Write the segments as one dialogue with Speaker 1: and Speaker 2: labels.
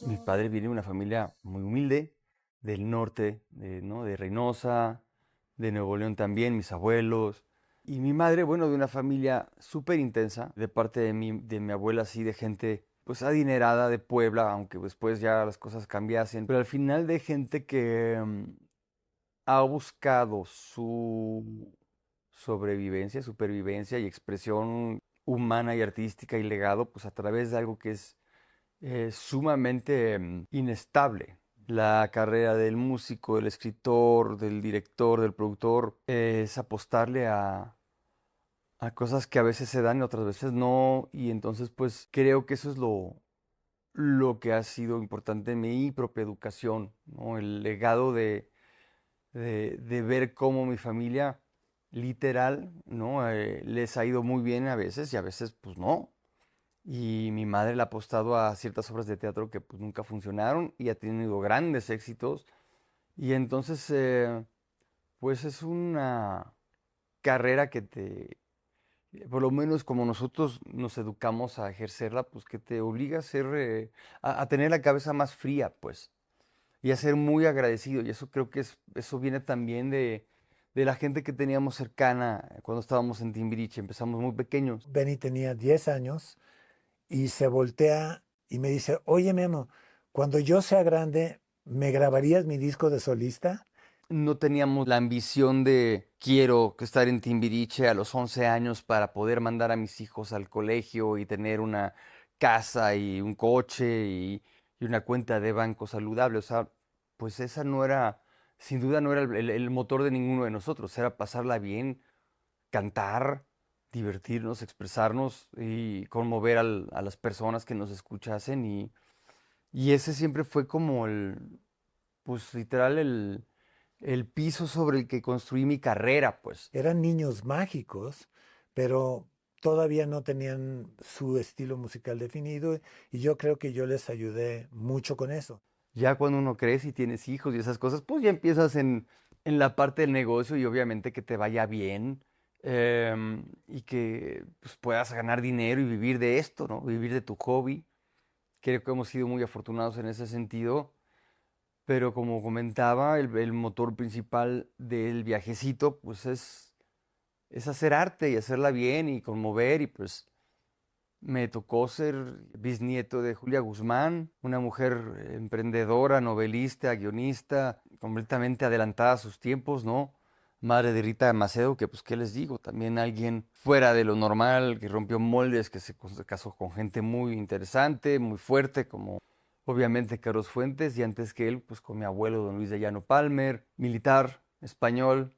Speaker 1: Mi padre viene de una familia muy humilde, del norte, ¿no? De Reynosa, de Nuevo León también, mis abuelos. Y mi madre, bueno, de una familia súper intensa, de parte de mi abuela, así, de gente, pues, adinerada de Puebla, aunque después ya las cosas cambiasen. Pero al final de gente que ha buscado su sobrevivencia, supervivencia y expresión humana y artística y legado, pues a través de algo que es sumamente inestable. La carrera del músico, del escritor, del director, del productor, es apostarle a cosas que a veces se dan y otras veces no. Y entonces, pues creo que eso es lo que ha sido importante en mi propia educación, ¿no? El legado de ver cómo mi familia, literal, ¿no? Les ha ido muy bien a veces y a veces, pues no. Y mi madre le ha apostado a ciertas obras de teatro que pues nunca funcionaron y ha tenido grandes éxitos. Y entonces, pues es una carrera que por lo menos como nosotros nos educamos a ejercerla, pues que te obliga a ser, a tener la cabeza más fría, pues, y a ser muy agradecido. Y eso creo que eso viene también de la gente que teníamos cercana cuando estábamos en Timbiriche. Empezamos muy pequeños.
Speaker 2: Benny tenía 10 años y se voltea y me dice, oye Memo, cuando yo sea grande, ¿me grabarías mi disco de solista?
Speaker 1: No teníamos la ambición de quiero estar en Timbiriche a los 11 años para poder mandar a mis hijos al colegio y tener una casa y un coche y una cuenta de banco saludable. O sea, pues esa no era, sin duda no era el motor de ninguno de nosotros. Era pasarla bien, cantar, divertirnos, expresarnos y conmover a las personas que nos escuchasen. Y ese siempre fue como pues literal el piso sobre el que construí mi carrera, pues.
Speaker 2: Eran niños mágicos, pero todavía no tenían su estilo musical definido y yo creo que yo les ayudé mucho con eso.
Speaker 1: Ya cuando uno crece y tienes hijos y esas cosas, pues ya empiezas en la parte del negocio y obviamente que te vaya bien y que pues, puedas ganar dinero y vivir de esto, ¿no? Vivir de tu hobby. Creo que hemos sido muy afortunados en ese sentido, pero como comentaba, el motor principal del viajecito, pues es hacer arte y hacerla bien y conmover y pues me tocó ser bisnieto de Julia Guzmán, una mujer emprendedora, novelista, guionista, completamente adelantada a sus tiempos, ¿no? Madre de Rita Macedo, que pues, ¿qué les digo? También alguien fuera de lo normal, que rompió moldes, que se casó con gente muy interesante, muy fuerte, como obviamente Carlos Fuentes, y antes que él, pues con mi abuelo, don Luis de Llano Palmer, militar español,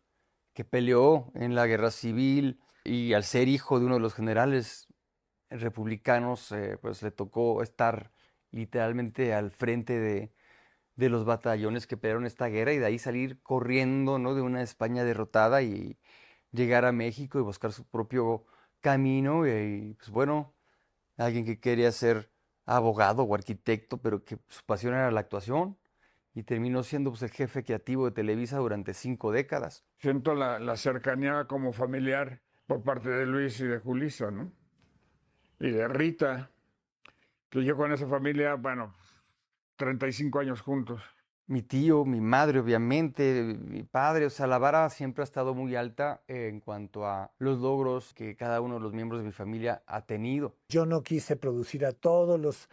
Speaker 1: que peleó en la guerra civil, y al ser hijo de uno de los generales republicanos, pues le tocó estar literalmente al frente de los batallones que pelearon esta guerra y de ahí salir corriendo, ¿no? De una España derrotada y llegar a México y buscar su propio camino y pues bueno, alguien que quería ser abogado o arquitecto, pero que su pasión era la actuación y terminó siendo pues, el jefe creativo de Televisa durante 5 décadas.
Speaker 3: Siento la cercanía como familiar por parte de Luis y de Julissa, ¿no? Y de Rita, que yo con esa familia, bueno, 35 años juntos.
Speaker 1: Mi tío, mi madre, obviamente, mi padre, o sea, la vara siempre ha estado muy alta en cuanto a los logros que cada uno de los miembros de mi familia ha tenido.
Speaker 2: Yo no quise producir a todos los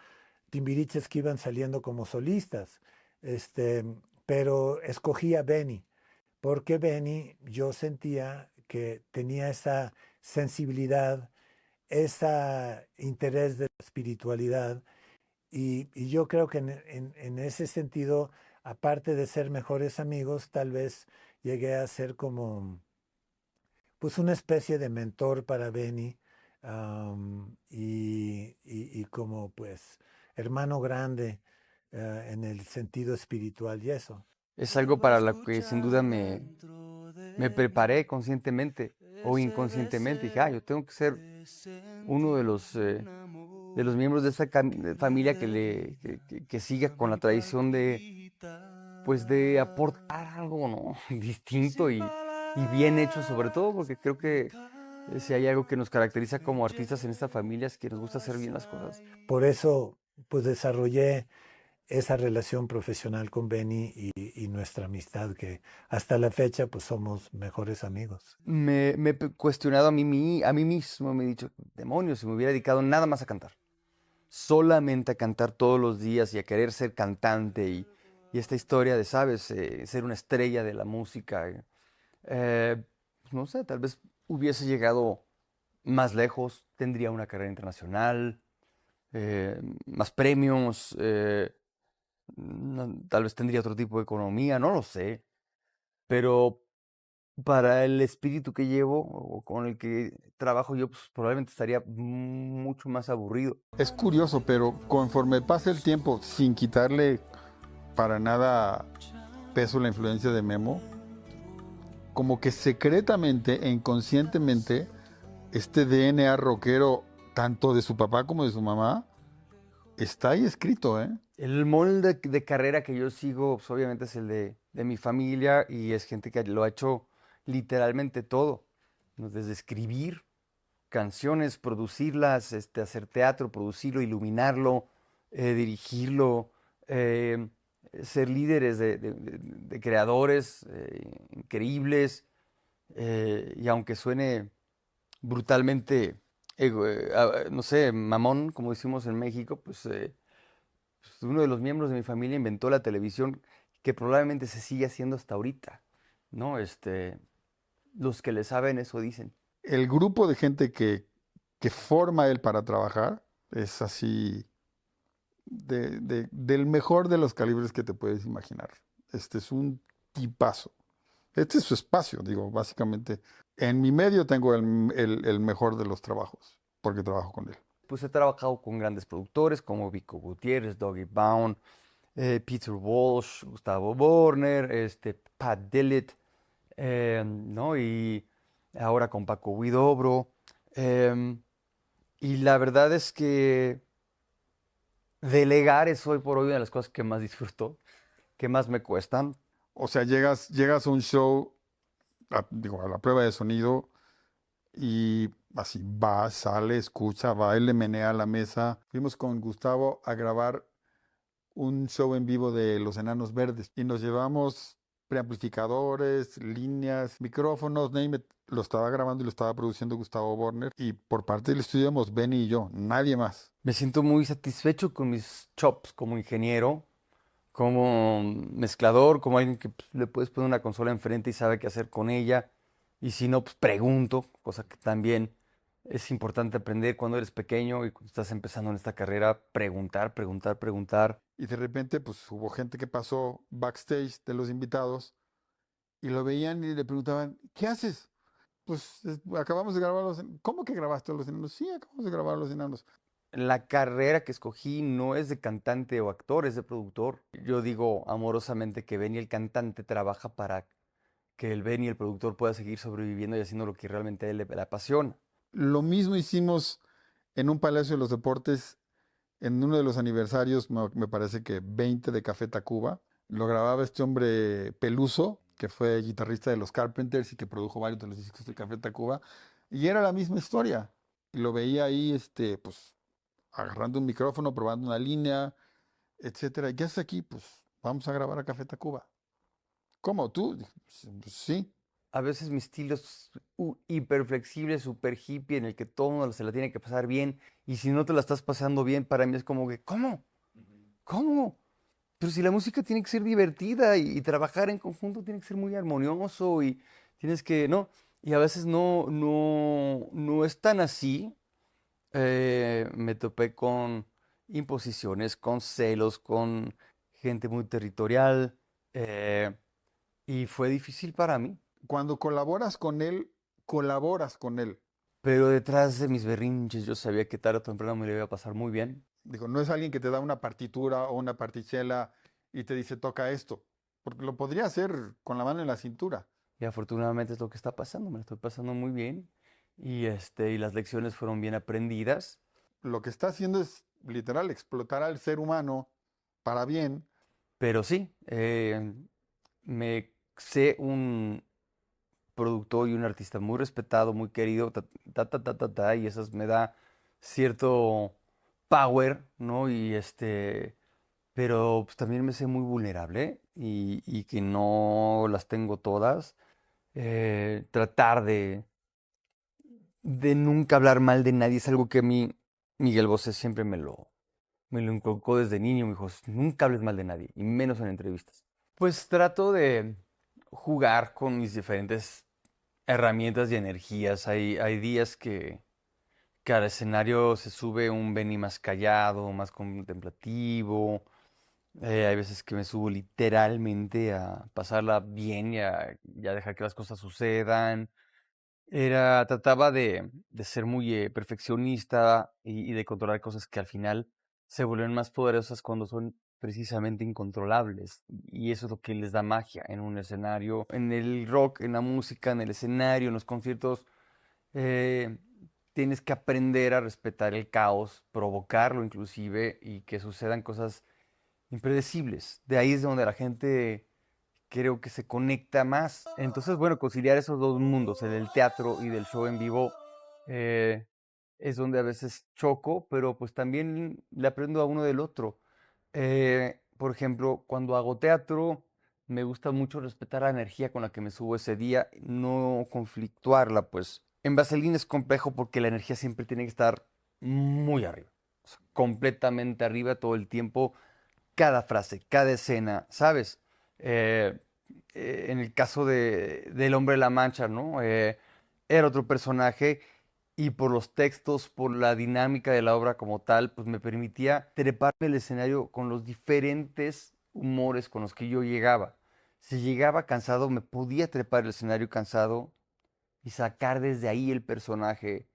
Speaker 2: timbiriches que iban saliendo como solistas, este, pero escogí a Benny, porque Benny yo sentía que tenía esa sensibilidad, ese interés de la espiritualidad, y yo creo que en ese sentido, aparte de ser mejores amigos, tal vez llegué a ser como pues una especie de mentor para Benny, y como pues hermano grande, en el sentido espiritual y eso.
Speaker 1: Es algo para lo que sin duda me preparé conscientemente o inconscientemente. Dije, yo tengo que ser uno de los miembros de esa familia que siga con la tradición pues de aportar algo, ¿no? Distinto y bien hecho sobre todo, porque creo que si hay algo que nos caracteriza como artistas en esta familia es que nos gusta hacer bien las cosas.
Speaker 2: Por eso pues desarrollé esa relación profesional con Benny y nuestra amistad, que hasta la fecha pues somos mejores amigos.
Speaker 1: Me he cuestionado a mí mismo, me he dicho, demonios, si me hubiera dedicado nada más a cantar. Solamente a cantar todos los días y a querer ser cantante y esta historia de, sabes, ser una estrella de la música. Pues no sé, tal vez hubiese llegado más lejos, tendría una carrera internacional, más premios, tal vez tendría otro tipo de economía, no lo sé, pero para el espíritu que llevo o con el que trabajo yo, pues probablemente estaría mucho más aburrido.
Speaker 4: Es curioso, pero conforme pasa el tiempo, sin quitarle para nada peso la influencia de Memo, como que secretamente e inconscientemente este DNA rockero, tanto de su papá como de su mamá, está ahí escrito, ¿eh?
Speaker 1: El molde de carrera que yo sigo, pues, obviamente es el de mi familia y es gente que lo ha hecho literalmente todo, ¿no? Desde escribir canciones, producirlas, hacer teatro, producirlo, iluminarlo, dirigirlo, eh, ser líderes de creadores increíbles. Y aunque suene brutalmente, no sé, mamón, como decimos en México, pues, uno de los miembros de mi familia inventó la televisión que probablemente se sigue haciendo hasta ahorita, ¿no? Los que le saben eso dicen.
Speaker 4: El grupo de gente que forma él para trabajar es así del mejor de los calibres que te puedes imaginar. Este es un tipazo. Este es su espacio, digo, básicamente. En mi medio tengo el mejor de los trabajos, porque trabajo con él.
Speaker 1: Pues he trabajado con grandes productores como Vico Gutiérrez, Doggy Bound, Peter Walsh, Gustavo Borner, Pat Dillett, ¿no? Y ahora con Paco Huidobro. em, y la verdad es que delegar es hoy por hoy una de las cosas que más disfruto, que más me cuestan.
Speaker 4: O sea, llegas a un show, digo, a la prueba de sonido, y así va, sale, escucha, baile, menea la mesa. Fuimos con Gustavo a grabar un show en vivo de Los Enanos Verdes y nos llevamos preamplificadores, líneas, micrófonos, name it. Lo estaba grabando y lo estaba produciendo Gustavo Borner y por parte del estudio éramos Benny y yo, nadie más.
Speaker 1: Me siento muy satisfecho con mis chops como ingeniero, como mezclador, como alguien que pues, le puedes poner una consola enfrente y sabe qué hacer con ella. Y si no, pues pregunto, cosa que también es importante aprender cuando eres pequeño y cuando estás empezando en esta carrera, preguntar, preguntar, preguntar.
Speaker 4: Y de repente pues hubo gente que pasó backstage de los invitados y lo veían y le preguntaban, ¿qué haces? Pues acabamos de grabar ¿Cómo que grabaste Los Enanos? Sí, acabamos de grabar Los Enanos.
Speaker 1: La carrera que escogí no es de cantante o actor, es de productor. Yo digo amorosamente que Benny el cantante trabaja para que el Benny el productor pueda seguir sobreviviendo y haciendo lo que realmente a él le apasiona.
Speaker 4: Lo mismo hicimos en un Palacio de los Deportes en uno de los aniversarios, me parece que 20 de Café Tacuba. Lo grababa este hombre Peluso, que fue guitarrista de los Carpenters y que produjo varios de los discos de Café Tacuba. Y era la misma historia. Y lo veía ahí, pues, agarrando un micrófono, probando una línea, etcétera. ¿Y qué haces aquí? Pues, vamos a grabar a Café Tacuba. ¿Cómo? ¿Tú? Pues, sí.
Speaker 1: A veces mi estilo es hiper flexible, súper hippie, en el que todo el mundo se la tiene que pasar bien. Y si no te la estás pasando bien, para mí es como que, ¿cómo? ¿Cómo? Pero si la música tiene que ser divertida y trabajar en conjunto tiene que ser muy armonioso y tienes que, ¿no? Y a veces no es tan así. Me topé con imposiciones, con celos, con gente muy territorial eh, y fue difícil para mí.
Speaker 4: Cuando colaboras con él, colaboras con él.
Speaker 1: Pero detrás de mis berrinches yo sabía que tarde o temprano me lo iba a pasar muy bien.
Speaker 4: Digo, no es alguien que te da una partitura o una partichela y te dice toca esto, porque lo podría hacer con la mano en la cintura.
Speaker 1: Y afortunadamente es lo que está pasando, me lo estoy pasando muy bien. Y las lecciones fueron bien aprendidas.
Speaker 4: Lo que está haciendo es literal explotar al ser humano para bien.
Speaker 1: Pero sí, me sé un productor y un artista muy respetado, muy querido, y eso me da cierto power, ¿no? Y pero pues, también me sé muy vulnerable y que no las tengo todas. Tratar de nunca hablar mal de nadie es algo que a mí Miguel Bosé siempre me lo inculcó desde niño. Me dijo, nunca hables mal de nadie, y menos en entrevistas. Pues trato de jugar con mis diferentes herramientas y energías. Hay días que al escenario se sube un Benny más callado, más contemplativo. Hay veces que me subo literalmente a pasarla bien y a dejar que las cosas sucedan. Trataba de ser muy perfeccionista y de controlar cosas que al final se vuelven más poderosas cuando son precisamente incontrolables. Y eso es lo que les da magia en un escenario, en el rock, en la música, en el escenario, en los conciertos. eh, Tienes que aprender a respetar el caos, provocarlo inclusive, y que sucedan cosas impredecibles. De ahí es donde la gente creo que se conecta más. Entonces, bueno, conciliar esos dos mundos, el del teatro y del show en vivo, eh, es donde a veces choco, pero pues también le aprendo a uno del otro. Por ejemplo, cuando hago teatro, me gusta mucho respetar la energía con la que me subo ese día, no conflictuarla, pues. En Vaselina es complejo porque la energía siempre tiene que estar muy arriba, o sea, completamente arriba todo el tiempo, cada frase, cada escena, ¿sabes? Eh, en el caso del Hombre de la Mancha, ¿no? Era otro personaje y por los textos, por la dinámica de la obra como tal, pues me permitía treparme el escenario con los diferentes humores con los que yo llegaba. Si llegaba cansado, me podía trepar el escenario cansado y sacar desde ahí el personaje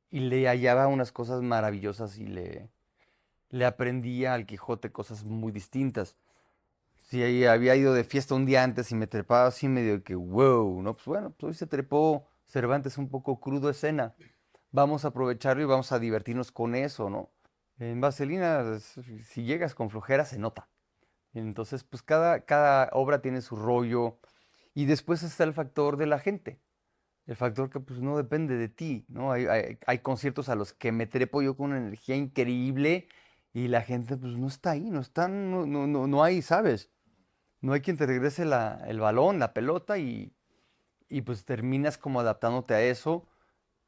Speaker 1: y le hallaba unas cosas maravillosas y le aprendía al Quijote cosas muy distintas. Si había ido de fiesta un día antes y me trepaba así medio que wow, ¿no? Pues bueno, pues hoy se trepó Cervantes un poco crudo escena. Vamos a aprovecharlo y vamos a divertirnos con eso, ¿no? En Vaselina, si llegas con flojera, se nota. Entonces, pues cada obra tiene su rollo. Y después está el factor de la gente. El factor que pues no depende de ti, ¿no? Hay conciertos a los que me trepo yo con una energía increíble y la gente pues no está ahí, no están, no hay, ¿sabes? No hay quien te regrese el balón, la pelota y pues terminas como adaptándote a eso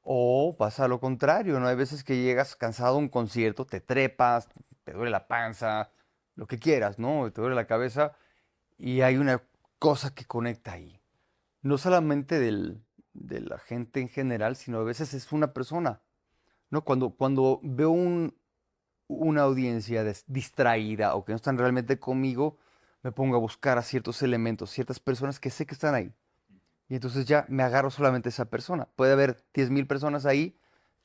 Speaker 1: o pasa lo contrario, ¿no? Hay veces que llegas cansado a un concierto, te trepas, te duele la panza, lo que quieras, ¿no? Te duele la cabeza y hay una cosa que conecta ahí. No solamente de la gente en general, sino a veces es una persona, ¿no? Cuando veo una audiencia distraída o que no están realmente conmigo, me pongo a buscar a ciertos elementos, ciertas personas que sé que están ahí. Y entonces ya me agarro solamente a esa persona. Puede haber 10,000 personas ahí,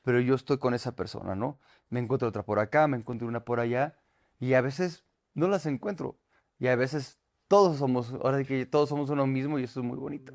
Speaker 1: pero yo estoy con esa persona, ¿no? Me encuentro otra por acá, me encuentro una por allá, y a veces no las encuentro. Y a veces todos somos, ahora sí que todos somos uno mismo y eso es muy bonito.